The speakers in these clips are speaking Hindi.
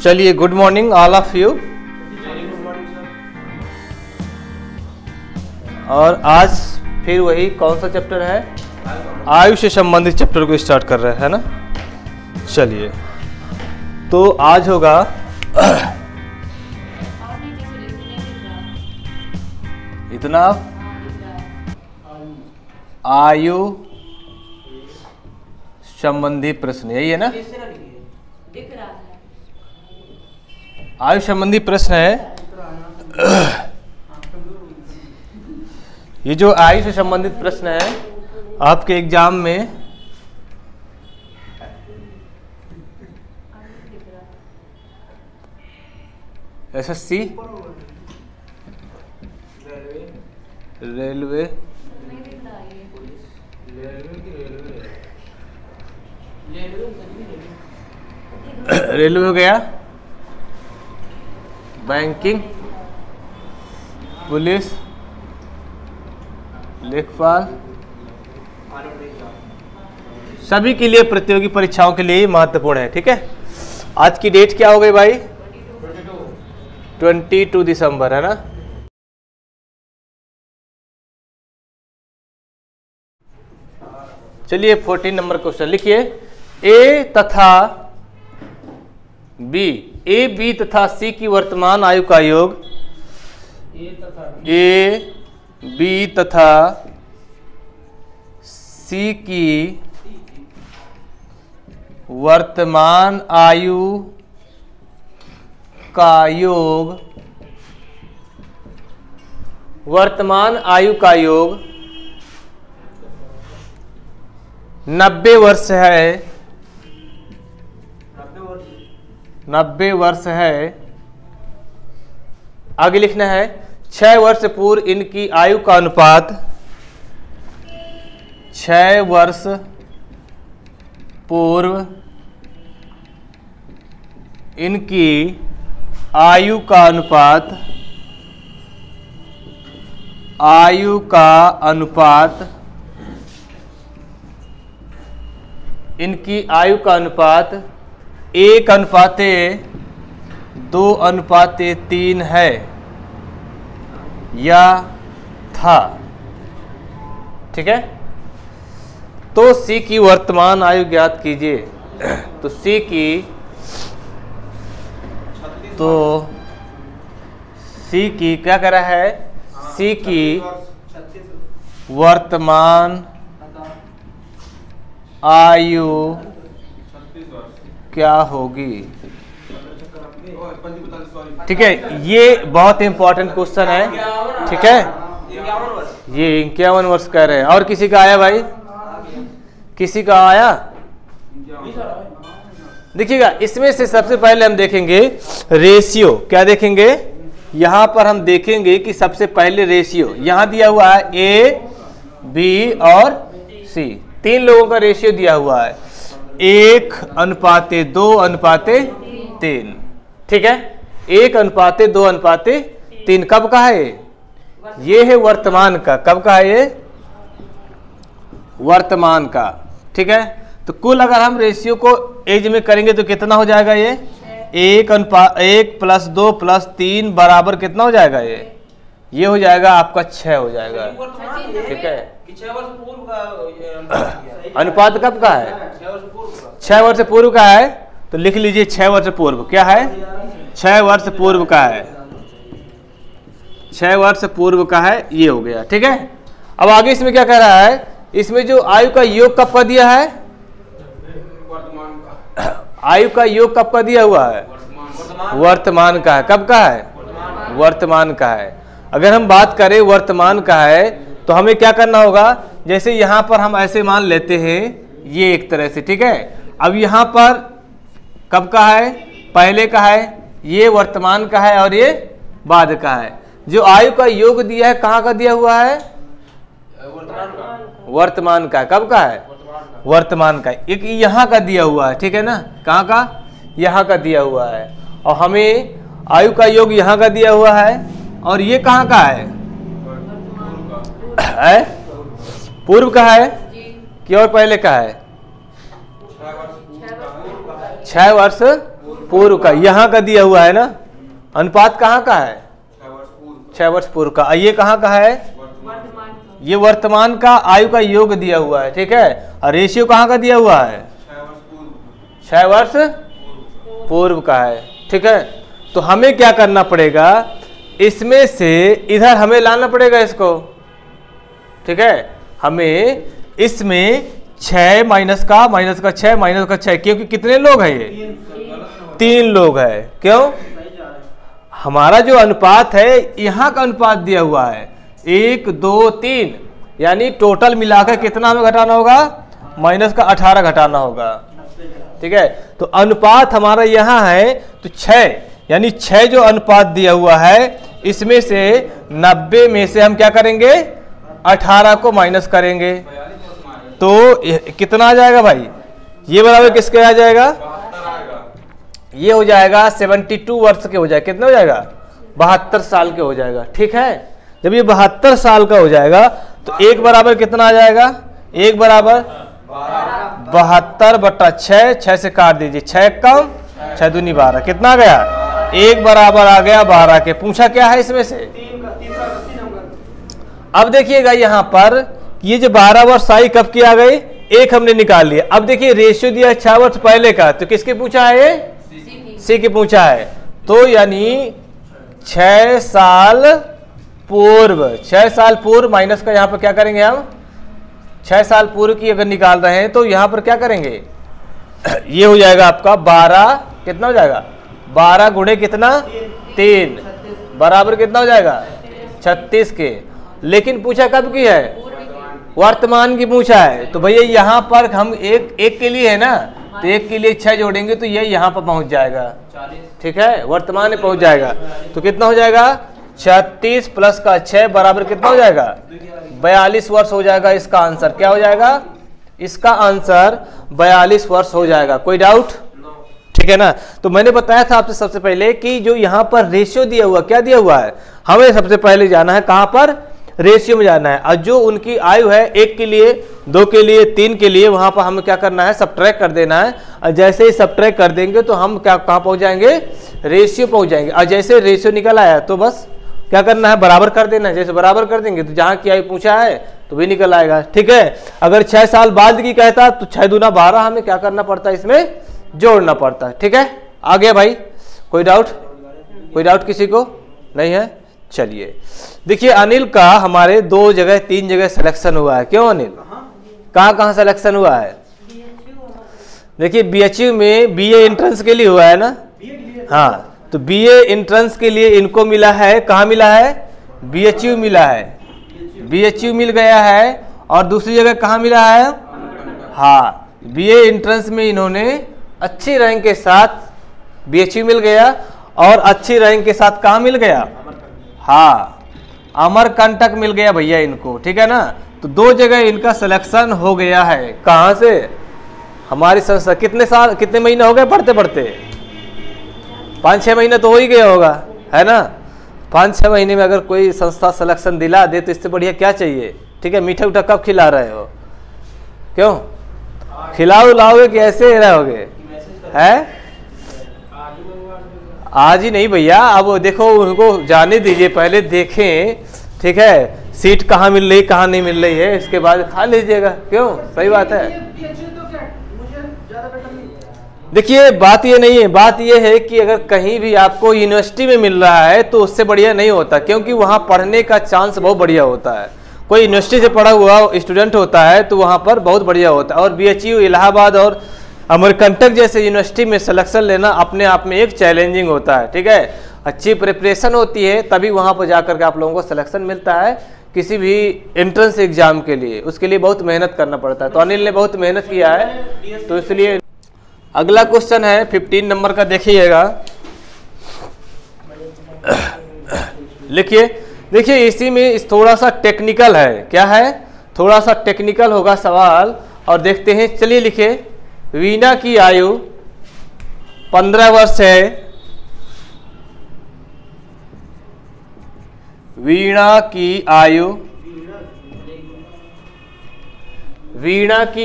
चलिए, good morning all of you. और आज फिर वही कौन सा चैप्टर है, आयु से संबंधित चैप्टर को स्टार्ट कर रहे हैं ना। चलिए, तो आज होगा इतना आयु संबंधी प्रश्न, यही है ना। आयु संबंधी प्रश्न है। ये जो आयु से संबंधित प्रश्न है आपके एग्जाम में एसएससी, रेलवे, रेलवे हो गया, बैंकिंग, पुलिस, लेखपाल, सभी के लिए प्रतियोगी परीक्षाओं के लिए महत्वपूर्ण है। ठीक है, आज की डेट क्या हो गई भाई? 22 दिसंबर है ना। चलिए 14 नंबर क्वेश्चन लिखिए। ए तथा बी, ए बी तथा सी की वर्तमान आयु का योग, ए बी तथा सी की वर्तमान आयु का योग, वर्तमान आयु का योग 90 वर्ष है, 90 वर्ष है। आगे लिखना है 6 वर्ष पूर्व इनकी आयु का अनुपात, 6 वर्ष पूर्व इनकी आयु का अनुपात, आयु का अनुपात, इनकी आयु का अनुपात 1:2:3 है या था। ठीक है, तो सी की वर्तमान आयु ज्ञात कीजिए। तो सी की, तो सी की क्या कर रहा है? सी की वर्तमान आयु क्या होगी? ठीक है, ये बहुत इंपॉर्टेंट क्वेश्चन है। ठीक है, ये 51 वर्ष कह रहे हैं। और किसी का आया भाई? किसी का आया? देखिएगा, इसमें से सबसे पहले हम देखेंगे रेशियो। क्या देखेंगे? यहां पर हम देखेंगे कि सबसे पहले रेशियो यहां दिया हुआ है, ए बी और सी, 3 लोगों का रेशियो दिया हुआ है, 1:2:3। ठीक है, 1:2:3 कब का है? ये है वर्तमान का। कब का है ये? वर्तमान का। ठीक है, तो कुल अगर हम रेशियो को एज में करेंगे तो कितना हो जाएगा? ये 1+2+3 बराबर कितना हो जाएगा? ये हो जाएगा आपका 6 हो जाएगा। ठीक है, अनुपात कब का है? 6 वर्ष पूर्व का है। तो लिख लीजिए 6 वर्ष पूर्व। क्या है? 6 वर्ष पूर्व का है, 6 वर्ष पूर्व का है। ये हो गया। ठीक है, अब आगे इसमें क्या कह रहा है? इसमें जो आयु का योग कब का दिया है? आयु का योग कब का दिया हुआ है? वर्तमान का है। कब का है? वर्तमान का है। अगर हम बात करें वर्तमान का है तो हमें क्या करना होगा? जैसे यहां पर हम ऐसे मान लेते हैं, ये एक तरह से। ठीक है, अब यहां पर कब का है? पहले का है, ये वर्तमान का है और ये बाद का है। जो आयु का योग दिया है कहाँ का दिया हुआ है? वर्तमान का। कब का है? वर्तमान का। एक यहाँ का दिया हुआ है। ठीक है ना, कहाँ का? यहाँ का दिया हुआ है। और हमें आयु का योग यहाँ का दिया हुआ है और ये कहाँ का है? पूर्व का है कि और पहले का है? 6 वर्ष पूर्व का, यहाँ का दिया हुआ है ना, अनुपात कहाँ का है, 6 वर्ष पूर्व का। ये कहाँ का है, ये वर्तमान का आयु का योग दिया हुआ है, ठीक है। और रेशियो कहाँ का दिया हुआ है, 6 वर्ष पूर्व का है, ठीक है। तो हमें क्या करना पड़ेगा, इसमें से इधर हमें लाना पड़ेगा इसको, ठीक है। हमें इसमें 6 माइनस का 6 माइनस का 6, क्योंकि कितने लोग हैं ये, 3 लोग हैं। क्यों, हमारा जो अनुपात है यहाँ का अनुपात दिया हुआ है 1 2 3, यानी टोटल मिलाकर कितना हमें घटाना होगा, माइनस का 18 घटाना होगा, ठीक है। तो अनुपात हमारा यहाँ है तो 6, यानी 6 जो अनुपात दिया हुआ है इसमें से 90 में से हम क्या करेंगे, 18 को माइनस करेंगे, तो कितना आ जाएगा भाई, ये बराबर किसके आ जाएगा, ये हो जाएगा 72 वर्ष के हो जाएगा, कितना हो जाएगा, 72 साल के हो जाएगा, ठीक है। जब ये 72 साल का हो जाएगा तो 1 बराबर कितना आ जाएगा, 1 बराबर 72/6, 6 से काट दीजिए, 6 कम 6 दूनी 12, कितना आ गया, 1 बराबर आ गया 12 के। पूछा क्या है इसमें से, अब देखिएगा यहाँ पर ये जो 12 वर्ष आई कब की आ गई, 1 हमने निकाल लिया। अब देखिए रेशियो दिया 6 वर्ष पहले का, तो किसके पूछा है, ये सी के पूछा है, तो यानी 6 साल पूर्व, 6 साल पूर्व माइनस का यहाँ पर क्या करेंगे हम, 6 साल पूर्व की अगर निकाल रहे हैं तो यहाँ पर क्या करेंगे, ये हो जाएगा आपका 12, कितना हो जाएगा, 12 गुणे कितना 3 बराबर कितना हो जाएगा 36 के। लेकिन पूछा कब की है, वर्तमान की पूछा है, तो भैया यहाँ पर हम एक के लिए है ना, तो 1 के लिए 6 जोड़ेंगे तो ये यहाँ पर पहुँच जाएगा, ठीक है, वर्तमान में पहुँच जाएगा। तो कितना हो जाएगा, 36 प्लस का 6 बराबर कितना हो जाएगा, 42 वर्ष हो जाएगा। इसका आंसर क्या हो जाएगा, इसका आंसर 42 वर्ष हो जाएगा। कोई डाउट, ठीक है ना। तो मैंने बताया था आपसे सबसे पहले कि जो यहाँ पर रेशियो दिया हुआ, क्या दिया हुआ है, हमें सबसे पहले जाना है कहाँ पर, रेशियो में जाना है। और जो उनकी आयु है 1 के लिए, 2 के लिए, 3 के लिए, वहां पर हमें क्या करना है, सब्ट्रैक्ट कर देना है। और जैसे ही सब्ट्रैक्ट कर देंगे तो हम क्या कहाँ पहुंच जाएंगे, रेशियो पहुंच जाएंगे। और जैसे रेशियो निकल आया तो बस क्या करना है, बराबर कर देना है। जैसे बराबर कर देंगे तो जहाँ की आयु पूछा है तो भी निकल आएगा, ठीक है। अगर 6 साल बाद की कहता तो 6 दूना 12 हमें क्या करना पड़ता है, इसमें जोड़ना पड़ता है, ठीक है। आ गया भाई, कोई डाउट, कोई डाउट किसी को नहीं है। चलिए देखिए, अनिल का हमारे 2 जगह 3 जगह सिलेक्शन हुआ है। क्यों अनिल, कहाँ सिलेक्शन हुआ है, देखिए BHU में BA एंट्रेंस के लिए हुआ है ना, हाँ, तो BA एंट्रेंस के लिए इनको मिला है, कहाँ मिला है, BHU मिला है, BHU मिल गया है। और दूसरी जगह कहाँ मिला है, हाँ, BA एंट्रेंस में इन्होंने अच्छी रैंक के साथ BHU मिल गया, और अच्छी रैंक के साथ कहाँ मिल गया, हाँ, अमरकंटक मिल गया भैया इनको, ठीक है ना। तो 2 जगह इनका सिलेक्शन हो गया है। कहाँ से, हमारी संस्था। कितने साल, कितने महीने हो गए पढ़ते पढ़ते, 5-6 महीने तो हो ही गया होगा, है ना। 5-6 महीने में अगर कोई संस्था सिलेक्शन दिला दे तो इससे बढ़िया क्या चाहिए, ठीक है। मीठा उठा कब खिला रहे हो, क्यों खिलाओ लाओगे कि ऐसे रहोगे, है आज ही नहीं भैया, अब देखो उनको जाने दीजिए, पहले देखें, ठीक है, सीट कहाँ मिल रही कहाँ नहीं मिल रही है, इसके बाद खा लीजिएगा। क्यों, सही बात है। देखिए बात ये नहीं है, बात ये है कि अगर कहीं भी आपको यूनिवर्सिटी में मिल रहा है तो उससे बढ़िया नहीं होता, क्योंकि वहाँ पढ़ने का चांस बहुत बढ़िया होता है। कोई यूनिवर्सिटी से पढ़ा हुआ स्टूडेंट होता है तो वहाँ पर बहुत बढ़िया होता है। और BHU, इलाहाबाद और अमरकंटक जैसे यूनिवर्सिटी में सिलेक्शन लेना अपने आप में एक चैलेंजिंग होता है, ठीक है। अच्छी प्रिपरेशन होती है तभी वहाँ पर जाकर के आप लोगों को सिलेक्शन मिलता है किसी भी एंट्रेंस एग्जाम के लिए, उसके लिए बहुत मेहनत करना पड़ता है। तो अनिल ने बहुत मेहनत किया है, तो इसलिए। अगला क्वेश्चन है 15 नंबर का, देखिएगा, लिखिए। देखिए इसी में थोड़ा सा टेक्निकल है, क्या है, थोड़ा सा टेक्निकल होगा सवाल, और देखते हैं। चलिए लिखिए, वीणा की आयु 15 वर्ष है, वीणा की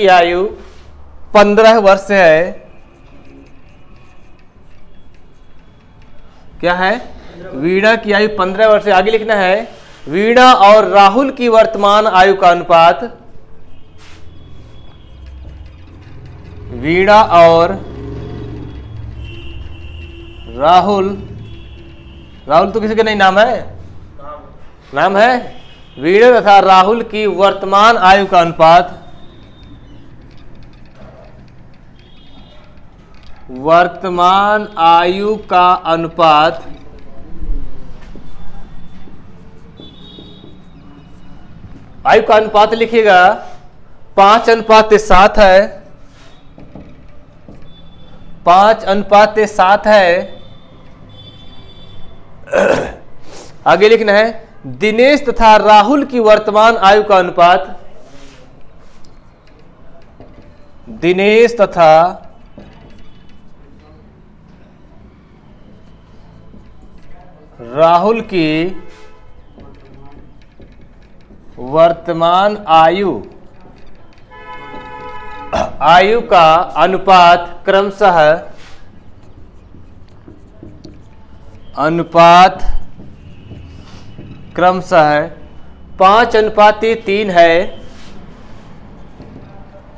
आयु 15 वर्ष है। क्या है, वीणा की आयु 15 वर्ष है। आगे लिखना है वीणा और राहुल की वर्तमान आयु का अनुपात, वीणा और राहुल, राहुल तो किसी का नहीं नाम है, नाम है, वीणा तथा राहुल की वर्तमान आयु का अनुपात, वर्तमान आयु का अनुपात आयु का अनुपात लिखिएगा 5:7 है, 5:7 है। आगे लिखना है दिनेश तथा राहुल की वर्तमान आयु का अनुपात, दिनेश तथा राहुल की वर्तमान आयु का अनुपात क्रमशः 5:3 है,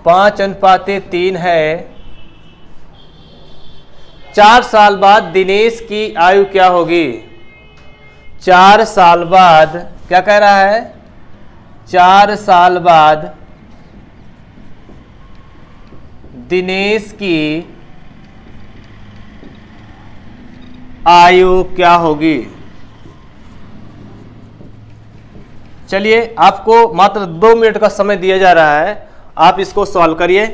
5:3 है। 4 साल बाद दिनेश की आयु क्या होगी, 4 साल बाद, क्या कह रहा है, 4 साल बाद दिनेश की आयु क्या होगी। चलिए आपको मात्र 2 मिनट का समय दिया जा रहा है, आप इसको सॉल्व करिए।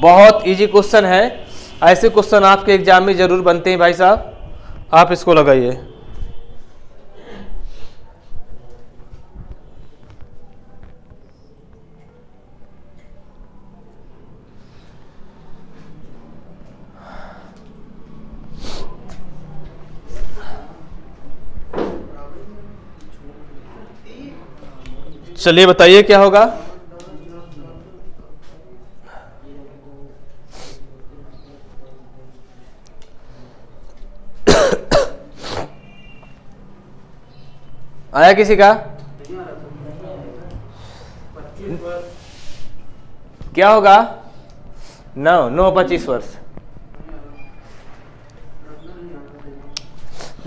बहुत इजी क्वेश्चन है, ऐसे क्वेश्चन आपके एग्जाम में जरूर बनते हैं भाई साहब, आप इसको लगाइए। चलिए बताइए क्या होगा। आया किसी का, क्या होगा, 9 25 वर्ष।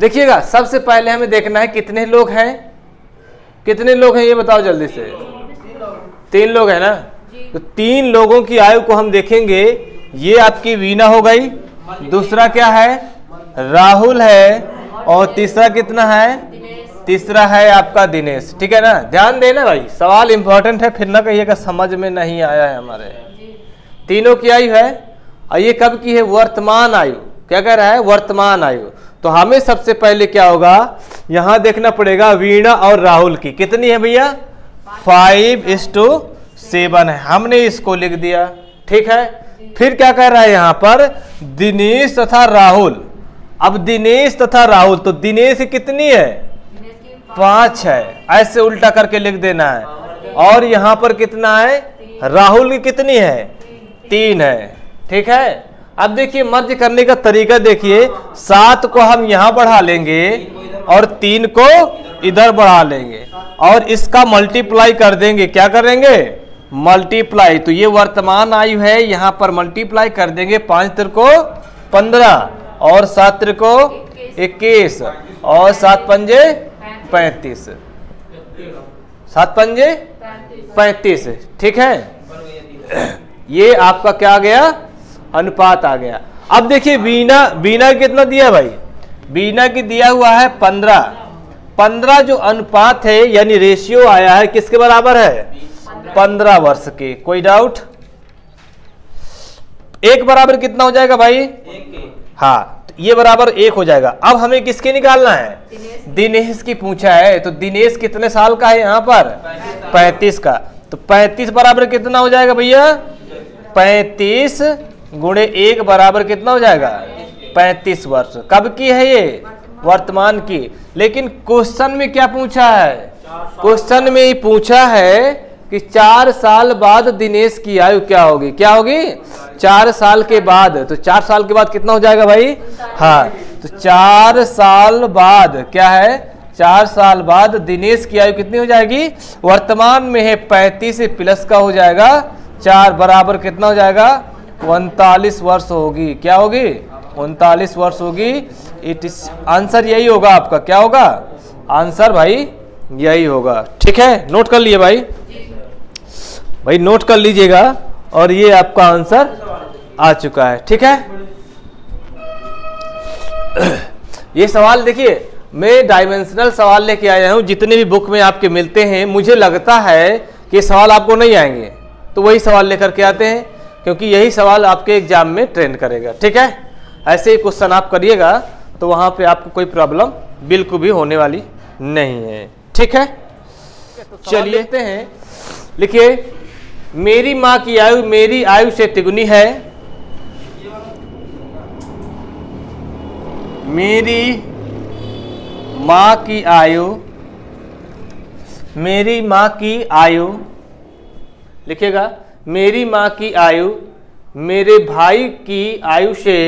देखिएगा सबसे पहले हमें देखना है कितने लोग हैं, कितने लोग हैं ये बताओ जल्दी से। 3 लोग हैं ना, तो 3 लोगों की आयु को हम देखेंगे। ये आपकी वीणा हो गई, दूसरा क्या है, राहुल है, और तीसरा कितना है, तीसरा है आपका दिनेश। ठीक है ना, ध्यान देना भाई, सवाल इंपॉर्टेंट है, फिर ना कहिएगा समझ में नहीं आया है। हमारे तीनों की आयु है, और ये कब की है, वर्तमान आयु। क्या कह रहा है, वर्तमान आयु। तो हमें सबसे पहले क्या होगा, यहां देखना पड़ेगा वीणा और राहुल की कितनी है भैया, 5:7 है, हमने इसको लिख दिया। ठीक है, फिर क्या कह रहा है यहां पर, दिनेश तथा राहुल। अब दिनेश तथा राहुल, तो दिनेश कितनी है, 5 है, ऐसे उल्टा करके लिख देना है। और यहां पर कितना है, राहुल की कितनी है, 3 है। ठीक है, अब देखिए मर्ज करने का तरीका देखिए, 7 को हम यहां बढ़ा लेंगे और 3 को इधर बढ़ा लेंगे और इसका मल्टीप्लाई कर देंगे। क्या करेंगे, मल्टीप्लाई। तो ये वर्तमान आयु है, यहां पर मल्टीप्लाई कर देंगे। 5 त्रिक को 15 और 7 त्रिक को 21 और 7 पंजे 35, 7 पंजे 35। ठीक है, ये आपका क्या आ गया, अनुपात आ गया। अब देखिए वीणा कितना दिया भाई, वीणा की दिया हुआ है 15। 15 जो अनुपात है यानी रेशियो आया है किसके बराबर है, 15 वर्ष के। कोई डाउट, 1 बराबर कितना हो जाएगा भाई, हाँ तो ये बराबर 1 हो जाएगा। अब हमें किसके निकालना है, दिनेश की पूछा है। तो दिनेश कितने साल का है यहाँ पर, 35 का। तो 35 बराबर कितना हो जाएगा भैया, 35 गुणे 1 बराबर कितना हो जाएगा, 35 वर्ष। कब की है ये, वर्तमान की। लेकिन क्वेश्चन में क्या पूछा है, क्वेश्चन में ही पूछा है कि 4 साल बाद दिनेश की आयु क्या होगी, क्या होगी, 4 साल के बाद, तो 4 साल के बाद कितना हो जाएगा भाई? हाँ, तो 4 साल बाद क्या है? 4 साल बाद दिनेश की आयु कितनी हो जाएगी? वर्तमान में है 35 प्लस का हो जाएगा 4 बराबर कितना हो जाएगा? 39 वर्ष होगी। क्या होगी? 39 वर्ष होगी। इट इज आंसर यही होगा आपका। क्या होगा आंसर भाई? यही होगा। ठीक है, नोट कर लिए भाई? भाई नोट कर लीजिएगा। और ये आपका आंसर आ चुका है। ठीक है, ये सवाल देखिए, मैं डायमेंशनल सवाल लेके आया हूं। जितने भी बुक में आपके मिलते हैं, मुझे लगता है कि सवाल आपको नहीं आएंगे, तो वही सवाल लेकर के आते हैं, क्योंकि यही सवाल आपके एग्जाम में ट्रेंड करेगा। ठीक है, ऐसे ही क्वेश्चन आप करिएगा तो वहां पे आपको कोई प्रॉब्लम बिल्कुल भी होने वाली नहीं है। ठीक है, चलिए देखते हैं। लिखिए, मेरी माँ की आयु मेरी आयु से तिगुनी है। मेरी माँ की आयु, मेरी माँ की आयु, लिखिएगा, मेरी माँ की आयु मेरे भाई की आयु से,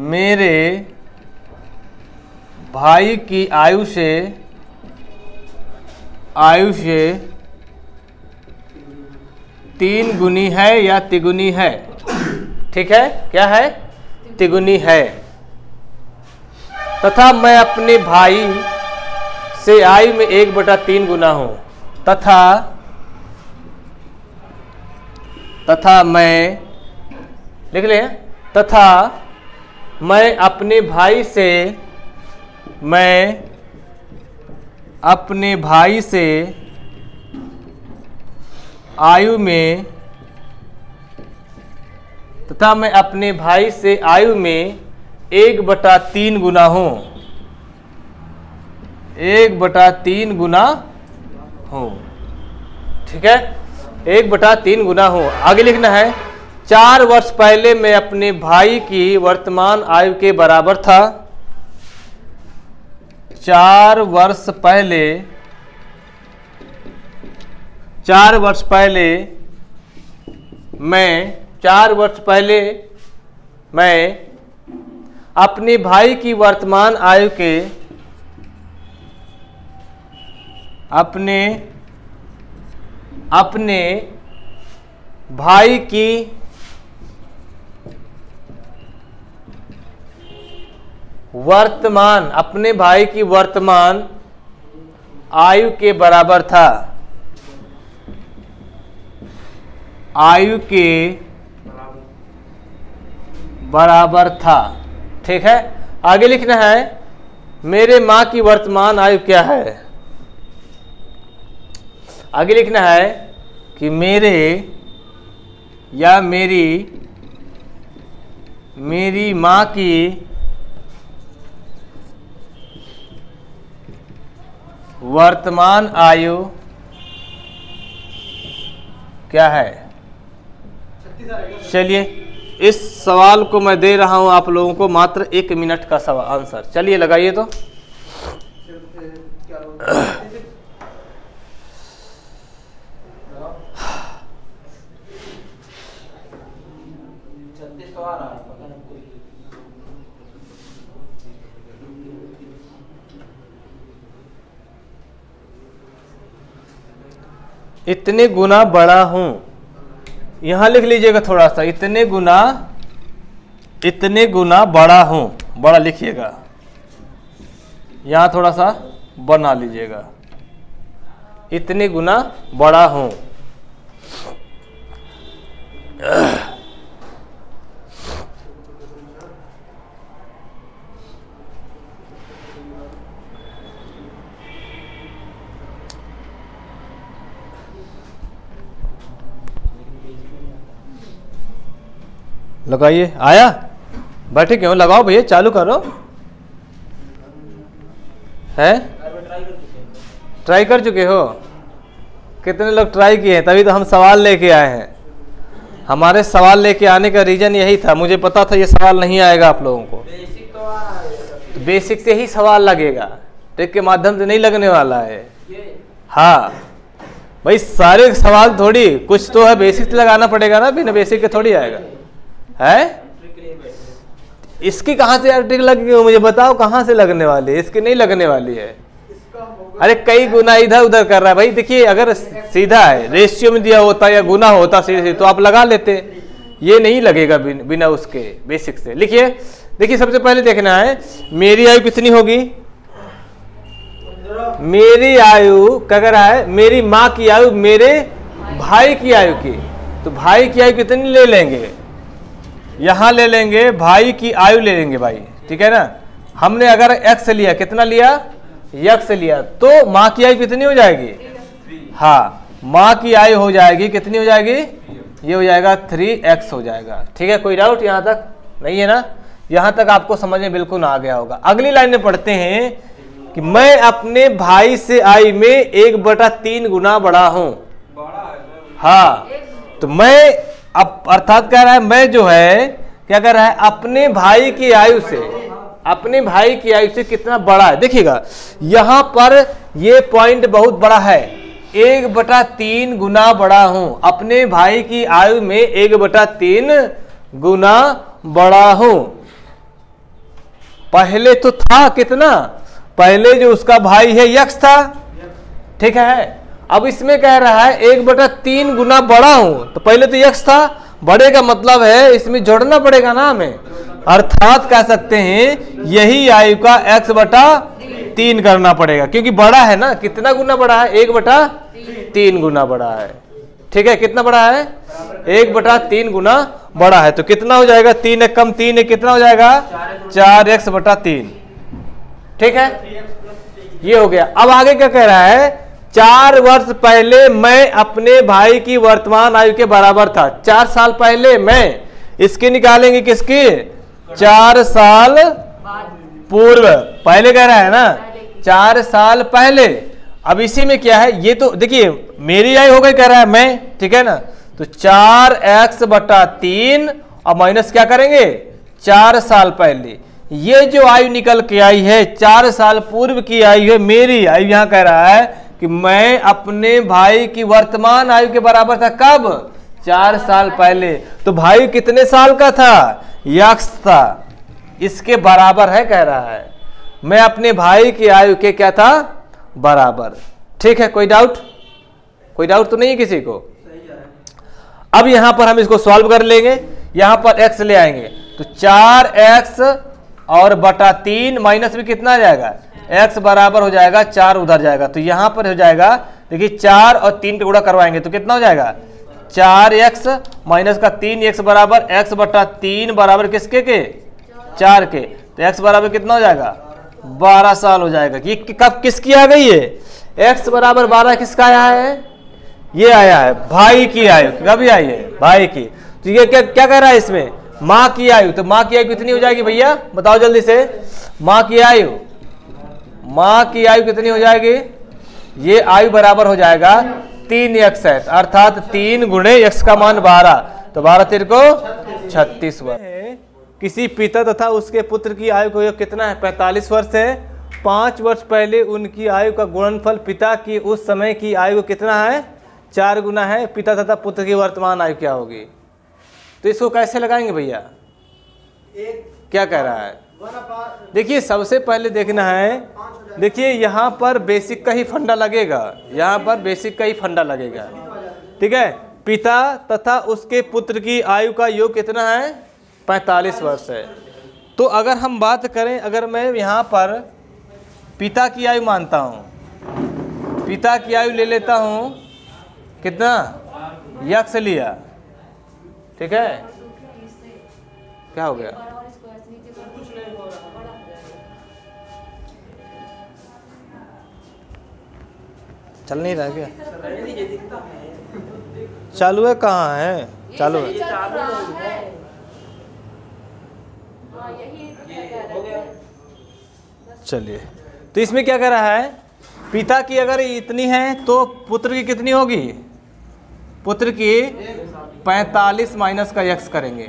मेरे भाई की आयु से 3 गुनी है या तिगुनी है। ठीक है, क्या है? तिगुनी है। तथा मैं अपने भाई से आयु में 1/3 गुना हूं। तथा मैं, लिख ले, तथा मैं अपने भाई से, मैं अपने भाई से आयु में, तथा मैं अपने भाई से आयु में 1/3 गुना हूं। 1/3 गुना हूं। ठीक है, 1/3 गुना हूं। आगे लिखना है, 4 वर्ष पहले मैं अपने भाई की वर्तमान आयु के बराबर था। 4 वर्ष पहले, 4 वर्ष पहले मैं, 4 वर्ष पहले मैं अपने भाई की वर्तमान आयु के, अपने भाई की वर्तमान, अपने भाई की वर्तमान आयु के बराबर था। आयु के बराबर था। ठीक है, आगे लिखना है, मेरे माँ की वर्तमान आयु क्या है? आगे लिखना है कि मेरे या मेरी माँ की वर्तमान आयु क्या है? चलिए, इस सवाल को मैं दे रहा हूं आप लोगों को मात्र 1 मिनट का सवाल आंसर। चलिए लगाइए तो। इतने गुना बड़ा हूं, यहां लिख लीजिएगा थोड़ा सा, इतने गुना बड़ा हूं, बड़ा लिखिएगा, यहां थोड़ा सा बना लीजिएगा, इतने गुना बड़ा हूं। लगाइए, आया? बैठे क्यों? लगाओ भैया, चालू करो। है? ट्राई कर चुके हो? कितने लोग ट्राई किए हैं? तभी तो हम सवाल लेके आए हैं। हमारे सवाल लेके आने का रीजन यही था, मुझे पता था ये सवाल नहीं आएगा आप लोगों को। तो बेसिक से ही सवाल लगेगा, ट्रिक के माध्यम से नहीं लगने वाला है। हाँ, भाई सारे सवाल थोड़ी, कुछ तो है बेसिक लगाना पड़ेगा ना, बिना बेसिक के थोड़ी आएगा है। इसकी कहाँ से ट्रिक लगेगी मुझे बताओ, कहाँ से लगने वाली है? इसकी नहीं लगने वाली है। अरे कई गुना इधर उधर कर रहा है भाई। देखिए अगर सीधा है, रेशियो में दिया होता या गुना होता सीधे तो आप लगा लेते, ये नहीं लगेगा बिना उसके बेसिक से। लिखिए, देखिए सबसे पहले देखना है मेरी आयु कितनी होगी। मेरी आयु क्या कर रहा है, मेरी माँ की आयु मेरे भाई की आयु की, तो भाई की आयु कितनी ले लेंगे, यहां ले लेंगे भाई की आयु ले लेंगे भाई, ठीक है ना। हमने अगर x लिया, कितना लिया, x लिया, तो माँ की आयु कितनी हो जाएगी, हाँ माँ की आयु हो जाएगी कितनी हो जाएगी, ये हो जाएगा 3x हो जाएगा। ठीक है, कोई डाउट यहाँ तक नहीं है ना? यहाँ तक आपको समझ में बिल्कुल आ गया होगा। अगली लाइन में पढ़ते हैं कि मैं अपने भाई से आयु में 1/3 गुना बड़ा हूं। हाँ, तो मैं अब अर्थात कह रहा है मैं जो है क्या कर रहा है, अपने भाई की आयु से, अपने भाई की आयु से कितना बड़ा है। देखिएगा यहां पर ये पॉइंट बहुत बड़ा है, 1/3 गुना बड़ा हूं, अपने भाई की आयु में 1/3 गुना बड़ा हूं। पहले तो था कितना, पहले जो उसका भाई है यक्ष था, ठीक है। अब इसमें कह रहा है 1/3 गुना बड़ा हूं, तो पहले तो यक्ष था, बड़े का मतलब है इसमें जोड़ना पड़ेगा ना हमें, अर्थात कह सकते हैं यही आयु का x/3 करना पड़ेगा, क्योंकि बड़ा है ना। कितना गुना बड़ा है, 1/3 गुना बड़ा है। ठीक है, कितना बड़ा है, 1/3 गुना बड़ा है। तो कितना हो जाएगा, 3 एक कम 3 एक कितना हो जाएगा, 4x/3। ठीक है, ये हो गया। अब आगे क्या कह रहा है, 4 वर्ष पहले मैं अपने भाई की वर्तमान आयु के बराबर था। 4 साल पहले मैं, इसकी निकालेंगे किसकी, 4 साल पूर्व, पहले कह रहा है ना, 4 साल पहले। अब इसी में क्या है, ये तो देखिए मेरी आयु हो गई कह रहा है मैं, ठीक है ना, तो 4x/3 और माइनस क्या करेंगे, 4 साल पहले। ये जो आयु निकल के आई है 4 साल पूर्व की आयु है मेरी आयु। यहां कह रहा है कि मैं अपने भाई की वर्तमान आयु के बराबर था, कब, 4 साल पहले। तो भाई कितने साल का था, यक्ष था, इसके बराबर है कह रहा है, मैं अपने भाई की आयु के क्या था, बराबर। ठीक है, कोई डाउट, कोई डाउट तो नहीं है किसी को। अब यहां पर हम इसको सॉल्व कर लेंगे, यहां पर x ले आएंगे तो 4x और बटा 3 माइनस में कितना आ जाएगा, x बराबर हो जाएगा 4 उधर जाएगा, तो यहां पर हो जाएगा, देखिए 4 और 3 का गुणा करवाएंगे तो कितना हो जाएगा, 4x माइनस का 3x बराबर x/3 बराबर किसके के, 4 के। तो x बराबर कितना हो जाएगा, 12 साल हो जाएगा। कि कब किसकी आ गई है, x बराबर 12 किसका आया है, ये आया है भाई की आयु। कभी आई है, भाई की। तो ये क्या कह रहा है इसमें, माँ की आयु। तो माँ की आयु कितनी हो जाएगी भैया, बताओ जल्दी से, माँ की आयु, माँ की आयु कितनी हो जाएगी, ये आयु बराबर हो जाएगा 3x है, अर्थात 3 गुणे x का मान 12, तो 12 3 को 36 वर्ष। किसी पिता तथा उसके पुत्र की आयु को कितना है, 45 वर्ष है। 5 वर्ष पहले उनकी आयु का गुणनफल पिता की उस समय की आयु को कितना है, 4 गुना है। पिता तथा पुत्र की वर्तमान आयु क्या होगी, तो इसको कैसे लगाएंगे भैया, क्या कह रहा है। देखिए सबसे पहले देखना है, देखिए यहाँ पर बेसिक का ही फंडा लगेगा, यहाँ पर बेसिक का ही फंडा लगेगा। ठीक है, पिता तथा उसके पुत्र की आयु का योग कितना है, 45 वर्ष है। तो अगर हम बात करें, अगर मैं यहाँ पर पिता की आयु मानता हूँ, पिता की आयु ले लेता हूँ कितना, यक्ष लिया, ठीक है, क्या हो गया, चल नहीं रहा क्या, चालू है, कहाँ है, चालू है, चलिए। तो इसमें क्या कर रहा है, पिता की अगर इतनी है तो पुत्र की कितनी होगी, पुत्र की 45 माइनस का x करेंगे।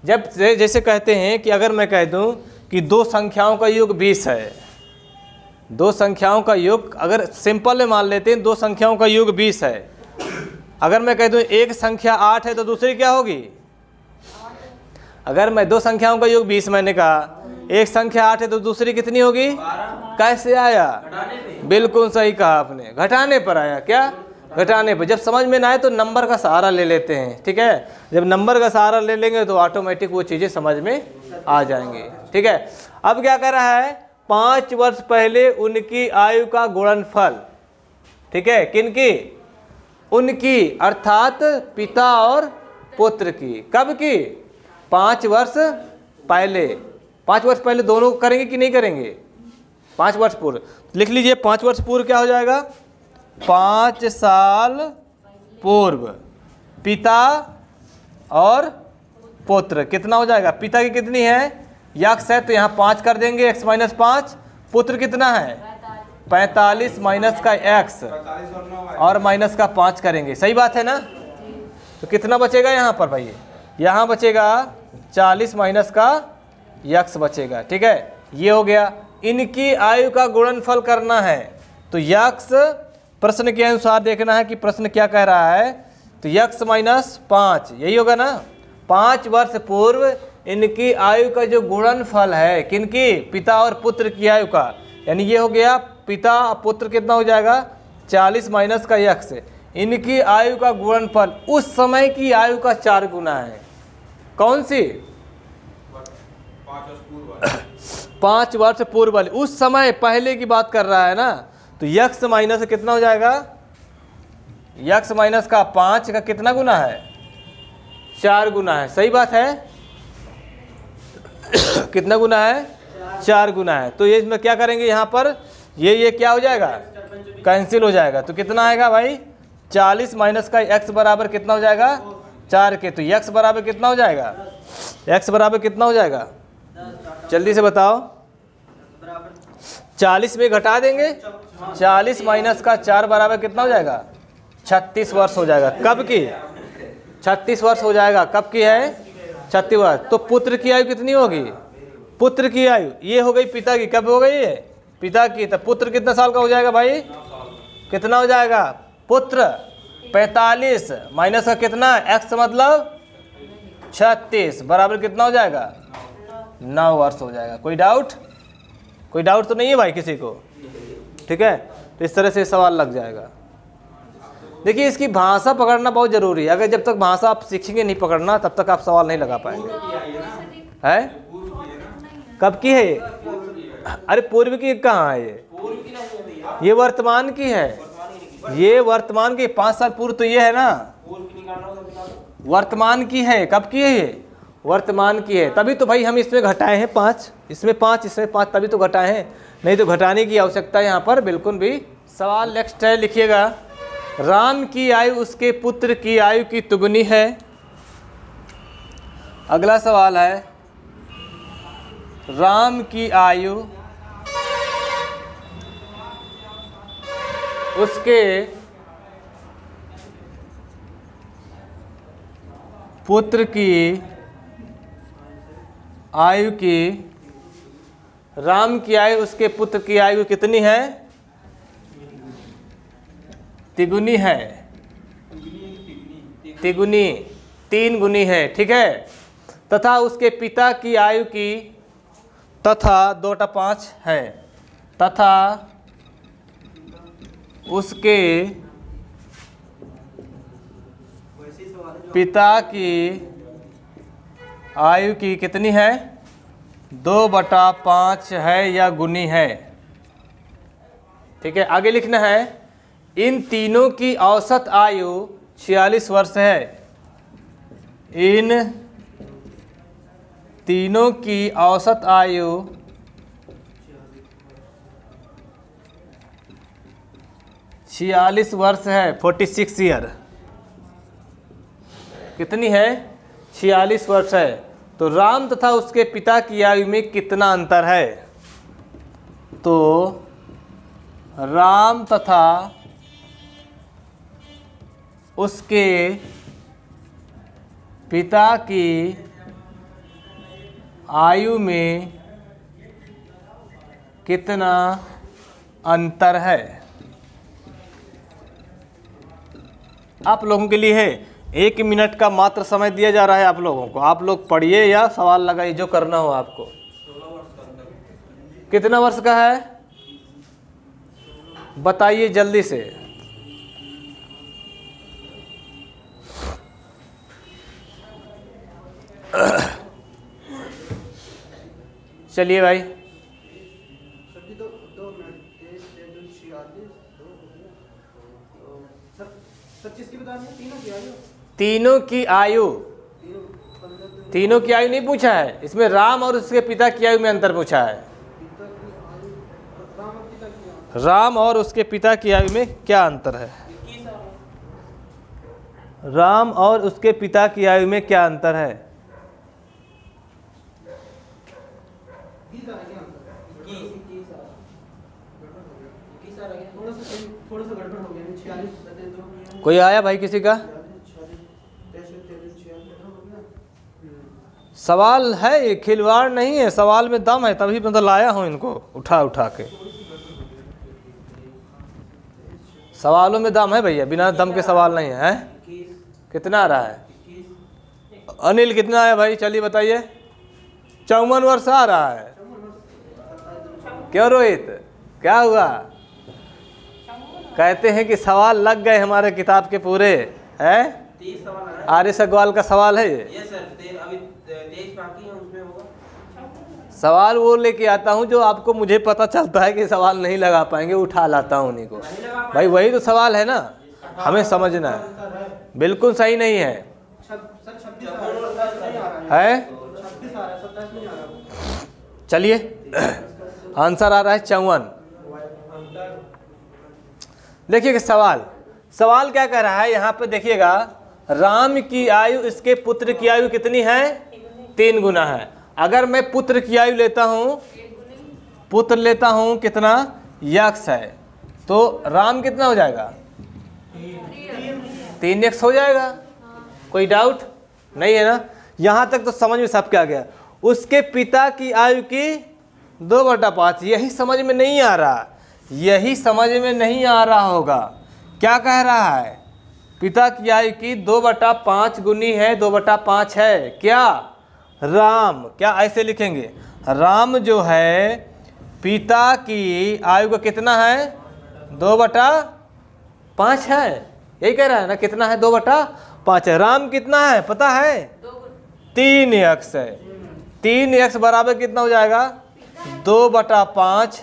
जब जैसे कहते हैं कि अगर मैं कह दूं कि 2 संख्याओं का योग 20 है, दो संख्याओं का योग, अगर सिंपल में मान लेते हैं दो संख्याओं का योग 20 है। अगर मैं कह दूं एक संख्या 8 है तो दूसरी क्या होगी? अगर मैं दो संख्याओं का योग 20 मैंने कहा, एक संख्या 8 है तो दूसरी कितनी होगी? कैसे आया? बिल्कुल सही कहा आपने, घटाने पर आया। क्या? घटाने पर। जब समझ में ना आए तो नंबर का सहारा ले लेते हैं, ठीक है। जब नंबर का सहारा ले लेंगे तो ऑटोमेटिक वो चीज़ें समझ में आ जाएंगी, ठीक है। अब क्या कर रहा है? 5 वर्ष पहले उनकी आयु का गुणनफल, ठीक है, किनकी? उनकी, अर्थात पिता और पुत्र की। कब की? 5 वर्ष पहले। 5 वर्ष पहले दोनों करेंगे कि नहीं करेंगे? 5 वर्ष पूर्व लिख लीजिए। 5 वर्ष पूर्व क्या हो जाएगा? 5 साल पूर्व पिता और पुत्र। कितना हो जाएगा? पिता की कितनी है? यक्स है तो यहाँ 5 कर देंगे, x माइनस 5। पुत्र कितना है? 45 माइनस का x और माइनस का 5 करेंगे। सही बात है ना? तो कितना बचेगा यहाँ पर भाई? यहाँ बचेगा 40 माइनस का x बचेगा, ठीक है। ये हो गया। इनकी आयु का गुणनफल करना है तो x प्रश्न के अनुसार देखना है कि प्रश्न क्या कह रहा है। तो x माइनस 5 यही होगा ना। 5 वर्ष पूर्व इनकी आयु का जो गुणनफल है, किनकी? पिता और पुत्र की आयु का, यानी ये हो गया पिता पुत्र कितना हो जाएगा? 40 माइनस का x। इनकी आयु का गुणनफल उस समय की आयु का 4 गुना है। कौन सी? 5 वर्ष पूर्व वाली, उस समय पहले की बात कर रहा है ना। तो x माइनस कितना हो जाएगा? x माइनस का 5 का कितना गुना है? 4 गुना है। सही बात है। कितना गुना है? 4 गुना है। तो ये इसमें क्या करेंगे यहाँ पर? ये क्या हो जाएगा? कैंसिल हो जाएगा। तो कितना आएगा भाई? 40 माइनस का x बराबर कितना हो जाएगा? 4 के। तो x बराबर कितना हो जाएगा? x बराबर कितना हो जाएगा? जल्दी से बताओ। 40 में घटा देंगे। 40 माइनस का 4 बराबर कितना हो जाएगा? 36 वर्ष हो जाएगा। कब की? 36 वर्ष हो जाएगा। कब की है? 36 वर्ष। तो पुत्र की आयु कितनी होगी? पुत्र की आयु ये हो गई पिता की। कब हो गई ये? पिता की। तो पुत्र कितना साल का हो जाएगा भाई? कितना हो जाएगा? पुत्र 45 माइनस का कितना? x मतलब 36 बराबर कितना हो जाएगा? 9 वर्ष हो जाएगा। कोई डाउट? कोई डाउट तो नहीं है भाई किसी को? ठीक है। तो इस तरह से सवाल लग जाएगा। देखिए इसकी भाषा पकड़ना बहुत जरूरी है। अगर जब तक भाषा आप सीखेंगे नहीं पकड़ना तब तक आप सवाल नहीं लगा पाएंगे। है? कब की है ये? अरे पूर्व की कहाँ है ये वर्तमान की है। ये वर्तमान की 5 साल पूर्व तो ये है ना, वर्तमान की है। कब की है ये? वर्तमान की है। तभी तो भाई हम इसमें घटाए हैं 5, इसमें 5, इसमें 5, तभी तो घटाए हैं। नहीं तो घटाने की आवश्यकता यहाँ पर बिल्कुल भी। सवाल नेक्स्ट है, लिखिएगा। राम की आयु उसके पुत्र की आयु की दुगुनी है। अगला सवाल है, राम की आयु उसके पुत्र की आयु की, राम की आयु उसके पुत्र की आयु कितनी है? तिगुनी है। तिगुनी, 3 गुनी है। ठीक है। तथा उसके पिता की आयु की, तथा 2-5 है, तथा उसके पिता की आयु की कितनी है? 2/5 है या गुनी है। ठीक है। आगे लिखना है, इन तीनों की औसत आयु 46 वर्ष है। इन तीनों की औसत आयु 46 वर्ष है। 46 ईयर। कितनी है? 46 वर्ष है। तो राम तथा उसके पिता की आयु में कितना अंतर है? तो राम तथा उसके पिता की आयु में कितना अंतर है। आप लोगों के लिए है, 1 मिनट का मात्र समय दिया जा रहा है आप लोगों को। आप लोग पढ़िए या सवाल लगाइए, जो करना हो आपको। कितना वर्ष का है बताइए जल्दी से। चलिए भाई, तीनों की आयु, तीनों की आयु नहीं पूछा है इसमें, राम और उसके पिता की आयु में अंतर पूछा है। राम और उसके पिता की आयु में क्या अंतर है? राम और उसके पिता की आयु में क्या अंतर है? कोई आया भाई किसी का सवाल है? ये खिलवाड़ नहीं है, सवाल में दम है, तभी मतलब लाया हूं इनको उठा उठा के। सवालों में दम है भैया, बिना दम के सवाल नहीं है। कितना आ रहा है? अनिल कितना आया भाई? चलिए बताइए। 54 वर्ष आ रहा है। क्यों रोहित, क्या हुआ? कहते हैं कि सवाल लग गए हमारे किताब के पूरे हैं। आर्य सगवाल का सवाल है ये। सवाल वो लेके आता हूँ जो आपको, मुझे पता चलता है कि सवाल नहीं लगा पाएंगे, उठा लाता हूँ उन्हीं को। भाई वही तो सवाल है ना, हमें समझना है। बिल्कुल सही नहीं है, है? चलिए आंसर आ रहा है 54। देखिए सवाल क्या कह रहा है यहाँ पे, देखिएगा। राम की आयु इसके पुत्र की आयु कितनी है? 3 गुना है। अगर मैं पुत्र की आयु लेता हूँ, पुत्र लेता हूँ कितना? यक्स है, तो राम कितना हो जाएगा? 3x हो जाएगा। कोई डाउट नहीं है ना? यहाँ तक तो समझ में सब क्या गया। उसके पिता की आयु की 2/5, यही समझ में नहीं आ रहा, यही समझ में नहीं आ रहा होगा। क्या कह रहा है? पिता की आयु की 2/5 गुनी है, 2/5 है क्या? राम, क्या ऐसे लिखेंगे? राम जो है पिता की आयु का कितना है? 2/5 है। यही कह रहा है ना, कितना है? 2/5 है। राम कितना है पता है? 3x है। 3x बराबर कितना हो जाएगा? 2/5,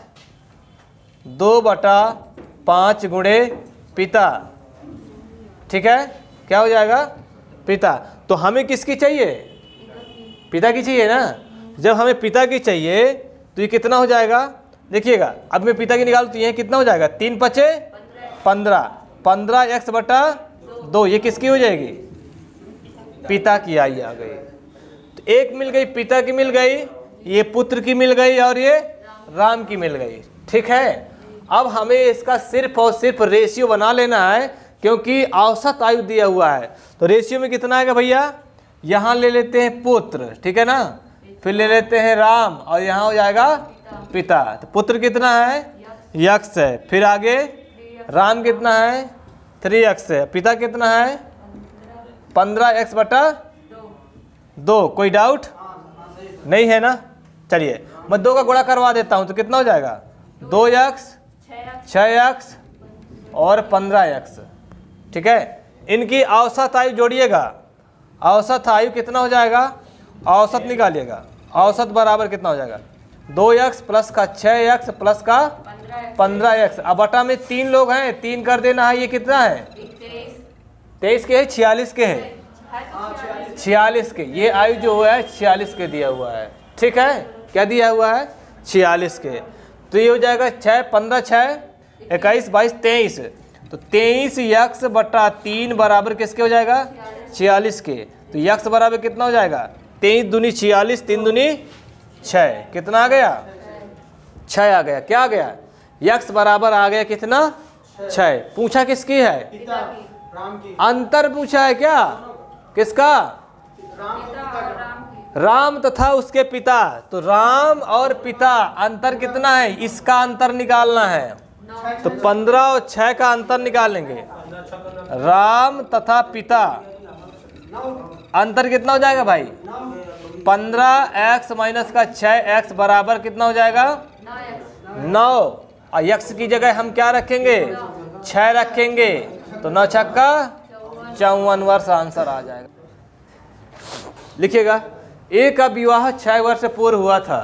2/5 गुणे पिता। ठीक है, क्या हो जाएगा? पिता। तो हमें किसकी चाहिए? पिता की चाहिए ना। जब हमें पिता की चाहिए तो ये कितना हो जाएगा? देखिएगा, अब मैं पिता की निकालू तो ये कितना हो जाएगा? 3×5 = 15, 15x/2। ये किसकी हो जाएगी? पिता की आयु आ गई। तो एक मिल गई, पिता की मिल गई, ये पुत्र की मिल गई, और ये राम की मिल गई। ठीक है, अब हमें इसका सिर्फ और सिर्फ रेशियो बना लेना है, क्योंकि औसत आयु दिया हुआ है। तो रेशियो में कितना आएगा भैया? यहाँ ले लेते हैं पुत्र, ठीक है ना, फिर ले लेते हैं राम, और यहाँ हो जाएगा पिता। तो पुत्र कितना है? x है। फिर आगे राम कितना है? 3x है। पिता कितना है? 15x/2। कोई डाउट नहीं है ना? चलिए मैं 2 का गुणा करवा देता हूँ, तो कितना हो जाएगा? 2x, 6x और 15x। ठीक है, इनकी औसत आयु जोड़िएगा। औसत आयु कितना हो जाएगा? औसत निकालिएगा। औसत बराबर कितना हो जाएगा? 2x प्लस का 6x प्लस का 15x। अब बटा में 3 लोग हैं, 3 कर देना है। ये कितना है? 23 के है, 46 के है, 46 के। ये आयु जो है 46 के दिया हुआ है। ठीक है, क्या दिया हुआ है? 46 के। तो ये हो जाएगा 6, 15, 6, 21, 22, 23। तो 23x/3 बराबर किसके हो जाएगा? 46 के। तो x बराबर कितना हो जाएगा? 23 दूनी 46, 3 दूनी 6। कितना आ गया? 6 आ गया। क्या आ गया? x बराबर आ गया कितना? 6। पूछा किसकी है? अंतर पूछा है क्या? किसका? राम तथा उसके पिता। तो राम और पिता अंतर कितना है? इसका अंतर निकालना है। तो 15 और 6 का अंतर निकालेंगे। राम तथा पिता, अंतर कितना हो जाएगा भाई? 15x माइनस का 6x बराबर कितना हो जाएगा? 9। और x की जगह हम क्या रखेंगे? 6 रखेंगे। तो 9 छक्का 54 वर्ष आंसर आ जाएगा। लिखिएगा, ए का विवाह 6 वर्ष पूर्व हुआ था।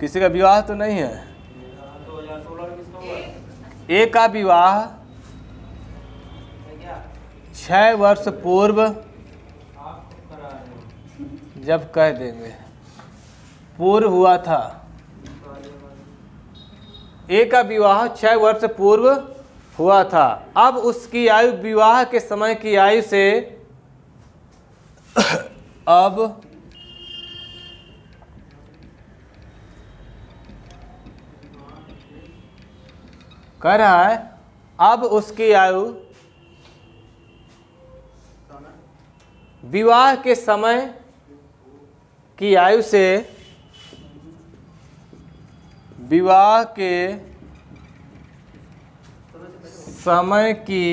किसी का विवाह तो नहीं है? ए का विवाह 6 वर्ष पूर्व, जब कह देंगे पूर्व हुआ था। ए का विवाह 6 वर्ष पूर्व हुआ था। अब उसकी आयु विवाह के समय की आयु से अब कह रहा है, अब उसकी आयु विवाह के समय की आयु से, विवाह के समय की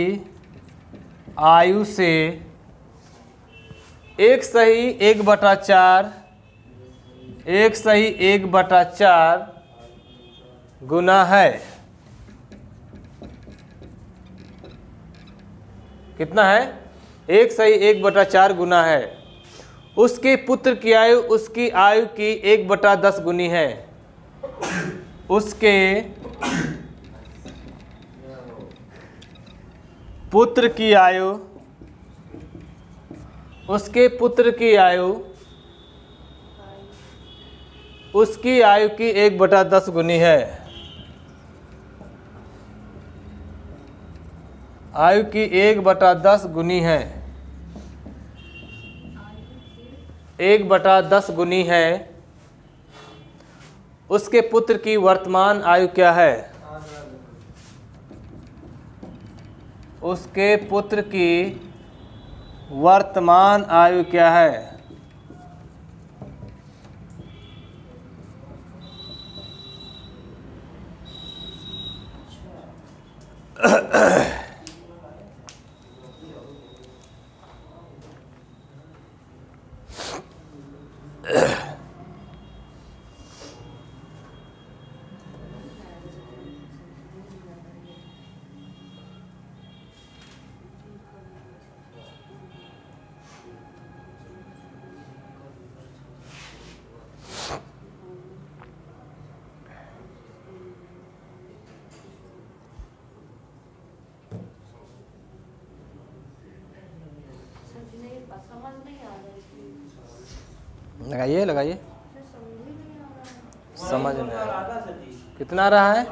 आयु से 1/4 1/4 गुना है। कितना है? 1/4 गुना है। उसके पुत्र की आयु उसकी आयु की 1/10 गुनी है। उसके पुत्र की आयु, उसके पुत्र की आयु उसकी आयु की 1/10 गुनी है। आयु की 1/10 गुनी है। 1/10 गुनी है। उसके पुत्र की वर्तमान आयु क्या है? उसके पुत्र की वर्तमान आयु क्या है? लगाइए लगाइए, समझ में आ रहा। कितना आ रहा है?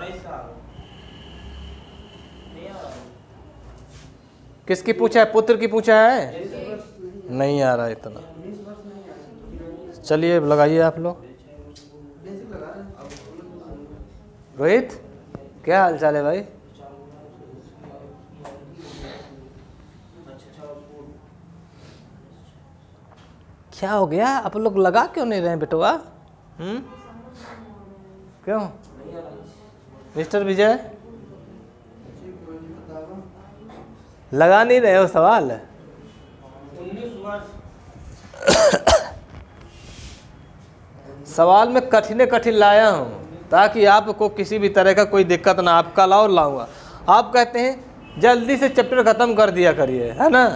किसकी पूछा है? पुत्र की पूछा है? नहीं आ रहा इतना। चलिए लगाइए आप लोग। रोहित, क्या हाल चाल है भाई? क्या हो गया? आप लोग लगा क्यों नहीं रहे बेटवा? क्यों? मिस्टर विजय लगा नहीं रहे हो सवाल? सवाल में कठिन लाया हूँ ताकि आपको किसी भी तरह का कोई दिक्कत ना। आपका लाओ लाऊंगा। आप कहते हैं जल्दी से चैप्टर ख़त्म कर दिया करिए, है ना,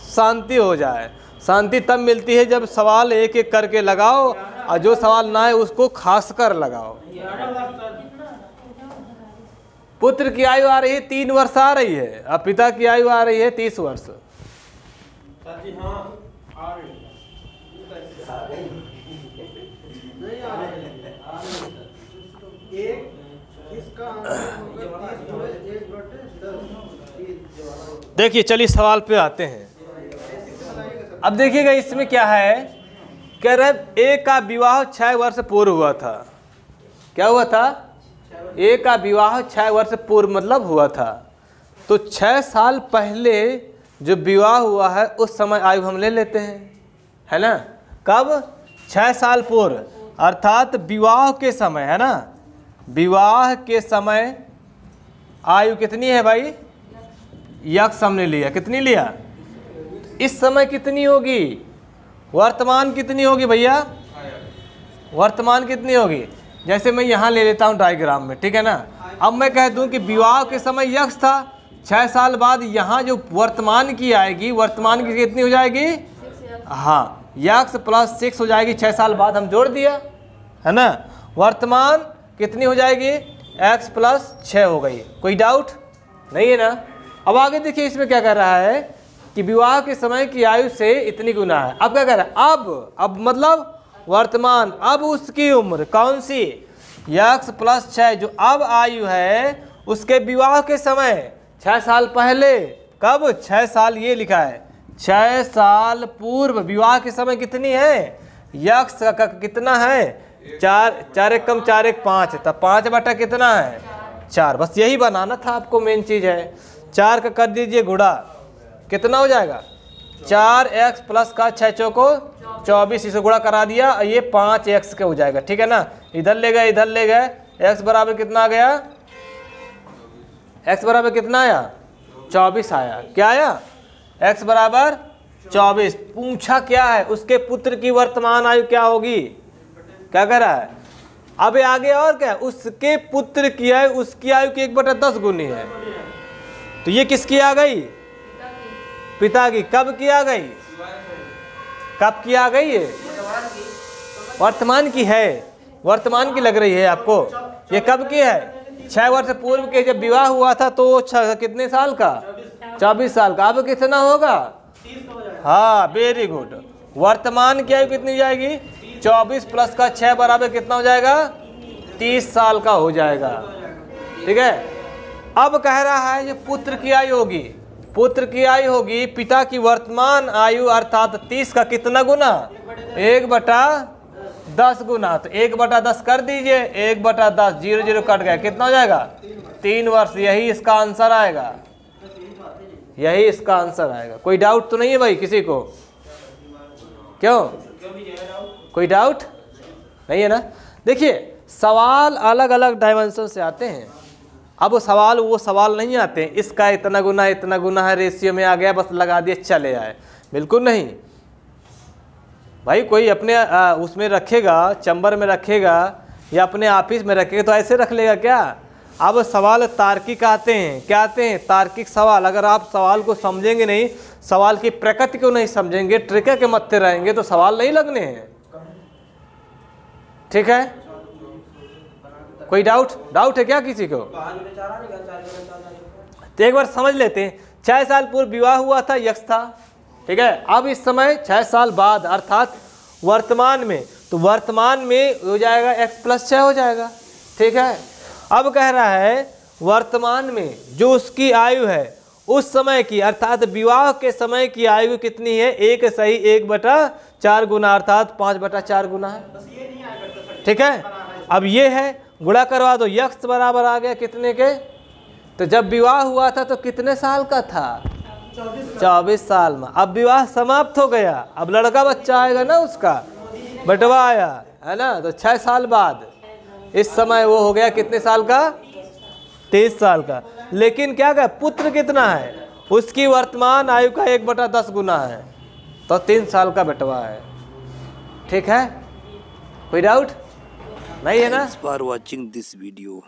शांति हो जाए। शांति तब मिलती है जब सवाल एक एक करके लगाओ और जो सवाल ना है उसको खास कर लगाओ। पुत्र की आयु आ रही है 3 वर्ष आ रही है और पिता की आयु आ रही है 30 वर्ष। देखिए, चलिए सवाल पे आते हैं। अब देखिएगा इसमें क्या है, कह रहे ए का विवाह 6 वर्ष पूर्व हुआ था। क्या हुआ था? ए का विवाह 6 वर्ष पूर्व मतलब हुआ था। तो 6 साल पहले जो विवाह हुआ है उस समय आयु हम ले लेते हैं, है ना। कब? 6 साल पूर्व। अर्थात विवाह के समय, है ना, विवाह के समय आयु कितनी है भाई, यक्स हमने लिया, कितनी लिया, इस समय कितनी होगी, वर्तमान कितनी होगी भैया, वर्तमान कितनी होगी। जैसे मैं यहाँ ले लेता हूँ डायग्राम में, ठीक है ना। अब मैं कह दूँ कि विवाह के समय यक्स था, 6 साल बाद यहाँ जो वर्तमान की आएगी, वर्तमान की कितनी हो जाएगी, हाँ, यक्स प्लस 6 हो जाएगी, 6 साल बाद हम जोड़ दिया, है ना। वर्तमान कितनी हो जाएगी, x प्लस 6 हो गई। कोई डाउट नहीं है ना। अब आगे देखिए इसमें क्या कर रहा है कि विवाह के समय की आयु से इतनी गुना है। अब क्या कर रहा है, अब मतलब वर्तमान, अब उसकी उम्र कौन सी, x प्लस 6, जो अब आयु है उसके विवाह के समय 6 साल पहले, कब, 6 साल, ये लिखा है 6 साल पूर्व विवाह के समय कितनी है, यक्स का कितना है, 4 एक कम 4 एक 5, तब 5 बटा कितना है, 4। बस यही बनाना था आपको, मेन चीज़ है। 4 का कर दीजिए गुणा, कितना हो जाएगा, 4x प्लस का 6 चौको 24, इसे गुणा करा दिया, ये 5x के हो जाएगा, ठीक है ना। इधर ले गए, इधर ले गए, x बराबर कितना आ गया, x बराबर कितना आया, 24 आया। क्या आया, x बराबर 24। पूछा क्या है, उसके पुत्र की वर्तमान आयु क्या होगी, क्या कर रहा है, अब आगे और क्या है, उसके पुत्र की आयु उसकी आयु की 1/10 गुनी है। तो ये किसकी आ गई, पिता की। कब की आ गई, कब की आ गई, ये वर्तमान की है, वर्तमान की लग रही है आपको। ये कब की है, 6 वर्ष पूर्व के, जब विवाह हुआ था तो कितने साल का, 24 साल का। अब कितना होगा, हाँ, वेरी गुड। वर्तमान की आयु कितनी जाएगी, 24 प्लस का 6 बराबर कितना हो जाएगा, 30 साल का हो जाएगा, ठीक है। अब कह रहा है ये पुत्र की आयु होगी, पुत्र की आयु होगी पिता की वर्तमान आयु अर्थात 30 का कितना गुना, 1/10 गुना। तो 1/10 कर दीजिए, 1/10, 0 0 कट गया, कितना हो जाएगा, 3 वर्ष। यही इसका आंसर आएगा, यही इसका आंसर आएगा। कोई डाउट तो नहीं है भाई किसी को, क्यों, कोई डाउट नहीं है ना। देखिए सवाल अलग अलग डायमेंशन से आते हैं। अब वो सवाल नहीं आते हैं इसका इतना गुना है, रेशियो में आ गया, बस लगा दिए चले आए, बिल्कुल नहीं भाई। कोई अपने उसमें रखेगा, चैम्बर में रखेगा या अपने ऑफिस में रखेगा तो ऐसे रख लेगा क्या। अब सवाल तार्किक आते हैं, क्या आते हैं, तार्किक सवाल। अगर आप सवाल को समझेंगे नहीं, सवाल की प्रकृति को नहीं समझेंगे, ट्रिक के मत्थे रहेंगे तो सवाल नहीं लगने हैं, ठीक है। कोई डाउट है क्या किसी को, तो एक बार समझ लेते हैं। 6 साल पूर्व विवाह हुआ था, यक्स था, ठीक है। अब इस समय 6 साल बाद अर्थात वर्तमान में, तो वर्तमान में हो जाएगा x प्लस 6 हो जाएगा, ठीक है। अब कह रहा है वर्तमान में जो उसकी आयु है उस समय की अर्थात विवाह के समय की आयु कितनी है, 1 सही 1/4 गुना अर्थात 5/4 गुना है, ठीक है। अब ये है, गुणा करवा दो, यक्स बराबर आ गया कितने के, तो जब विवाह हुआ था तो कितने साल का था, 24 साल में। अब विवाह समाप्त हो गया, अब लड़का बच्चा आएगा ना, उसका बटवा आया है ना, तो 6 साल बाद इस समय वो हो गया कितने साल का, 23 साल का। लेकिन क्या कहा, पुत्र कितना है, उसकी वर्तमान आयु का 1/10 गुना है, तो 3 साल का बटवा है, ठीक है। कोई डाउट नहीं है ना। Thanks for watching this video.